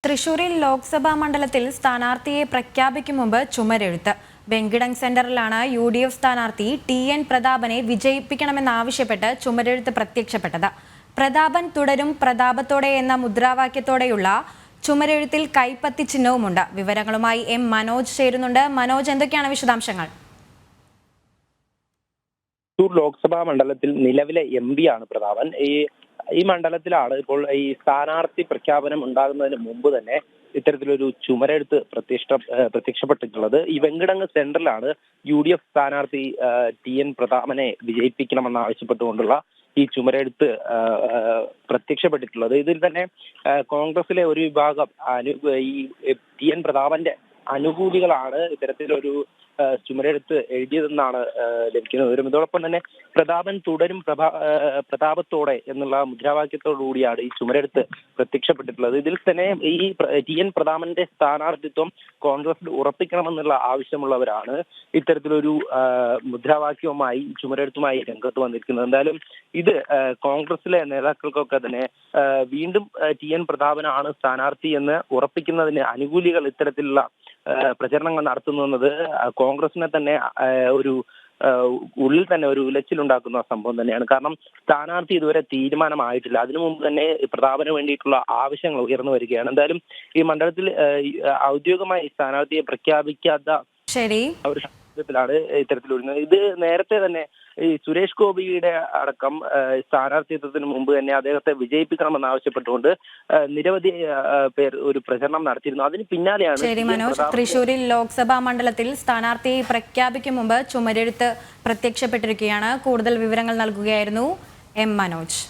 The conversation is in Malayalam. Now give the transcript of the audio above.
തൃശൂരിൽ ലോക്സഭാ മണ്ഡലത്തിൽ സ്ഥാനാർത്ഥിയെ പ്രഖ്യാപിക്കും മുമ്പ് ചുമരെഴുത്ത്. വെങ്കിടങ് സെന്ററിലാണ് UDF സ്ഥാനാർത്ഥി TN പ്രതാപനെ വിജയിപ്പിക്കണമെന്നാവശ്യപ്പെട്ട് ചുമരെഴുത്ത് പ്രത്യക്ഷപ്പെട്ടത്. പ്രതാപൻ തുടരും പ്രതാപത്തോടെ എന്ന മുദ്രാവാക്യത്തോടെയുള്ള ചുമരെഴുത്തിൽ കൈപ്പത്തി ചിഹ്നവുമുണ്ട്. വിവരങ്ങളുമായി മനോജ് ചേരുന്നുണ്ട്. മനോജ്, എന്തൊക്കെയാണ് വിശദാംശങ്ങൾ? തൃശൂർ ലോക്സഭാ മണ്ഡലത്തിൽ നിലവിലെ MP ആണ് പ്രതാപൻ. ഈ മണ്ഡലത്തിലാണ് ഇപ്പോൾ ഈ സ്ഥാനാർത്ഥി പ്രഖ്യാപനം ഉണ്ടാകുന്നതിന് മുമ്പ് തന്നെ ഇത്തരത്തിലൊരു ചുമരെഴുത്ത് പ്രത്യക്ഷപ്പെട്ടിട്ടുള്ളത്. ഈ വെങ്കിടങ്ങ് സെന്ററിലാണ് UDF സ്ഥാനാർത്ഥി TN പ്രതാപനെ വിജയിപ്പിക്കണമെന്ന് ആവശ്യപ്പെട്ടുകൊണ്ടുള്ള ഈ ചുമരെഴുത്ത് പ്രത്യക്ഷപ്പെട്ടിട്ടുള്ളത്. ഇതിൽ തന്നെ കോൺഗ്രസിലെ ഒരു വിഭാഗം ഈ TN പ്രതാപന്റെ അനുകൂലികളാണ് ഇത്തരത്തിലൊരു ചുമരെഴുത്ത് എഴുതിയതെന്നാണ് ലഭിക്കുന്ന വിവരം. ഇതോടൊപ്പം തന്നെ പ്രതാപൻ തുടരും പ്രതാപത്തോടെ എന്നുള്ള മുദ്രാവാക്യത്തോടുകൂടിയാണ് ഈ ചുമരെഴുത്ത് പ്രത്യക്ഷപ്പെട്ടിട്ടുള്ളത്. ഇതിൽ തന്നെ ഈ TN പ്രതാപന്റെ സ്ഥാനാർത്ഥിത്വം കോൺഗ്രസിൽ ഉറപ്പിക്കണമെന്നുള്ള ആവശ്യമുള്ളവരാണ് ഇത്തരത്തിലൊരു മുദ്രാവാക്യവുമായി ചുമരെഴുത്തുമായി രംഗത്ത് വന്നിരിക്കുന്നത്. എന്തായാലും ഇത് കോൺഗ്രസിലെ നേതാക്കൾക്കൊക്കെ തന്നെ വീണ്ടും TN പ്രതാപനാണ് സ്ഥാനാർത്ഥി എന്ന് ഉറപ്പിക്കുന്നതിന് അനുകൂലികൾ ഇത്തരത്തിലുള്ള പ്രചരണങ്ങൾ നടത്തുന്നത് കോൺഗ്രസിനെ തന്നെ ഒരു ഉള്ളിൽ തന്നെ ഒരു ഉലച്ചിലുണ്ടാക്കുന്ന സംഭവം തന്നെയാണ്. കാരണം സ്ഥാനാർത്ഥി ഇതുവരെ തീരുമാനമായിട്ടില്ല. അതിനു മുമ്പ് തന്നെ പ്രതാപന് വേണ്ടിയിട്ടുള്ള ആവശ്യങ്ങൾ ഉയർന്നു വരികയാണ്. എന്തായാലും ഈ മണ്ഡലത്തിൽ ഔദ്യോഗികമായി സ്ഥാനാർത്ഥിയെ പ്രഖ്യാപിക്കാത്ത ഒരു സാഹചര്യത്തിലാണ് ഇത്തരത്തിലൊരുങ്ങുന്നത്. ഇത് നേരത്തെ തന്നെ ഈ സുരേഷ് ഗോപിയുടെ അടക്കം സ്ഥാനാർത്ഥിത്വത്തിന് മുമ്പ് തന്നെ അദ്ദേഹത്തെ വിജയിപ്പിക്കണമെന്ന് ആവശ്യപ്പെട്ടുകൊണ്ട് നിരവധി പേർ ഒരു പ്രചരണം നടത്തിയിരുന്നു. അതിന് പിന്നാലെയാണ് തൃശൂരിൽ ലോക്സഭാ മണ്ഡലത്തിൽ സ്ഥാനാർത്ഥിയെ പ്രഖ്യാപിക്കും മുമ്പ് ചുമരെഴുത്ത് പ്രത്യക്ഷപ്പെട്ടിരിക്കുകയാണ്. കൂടുതൽ വിവരങ്ങൾ നൽകുകയായിരുന്നു മനോജ്.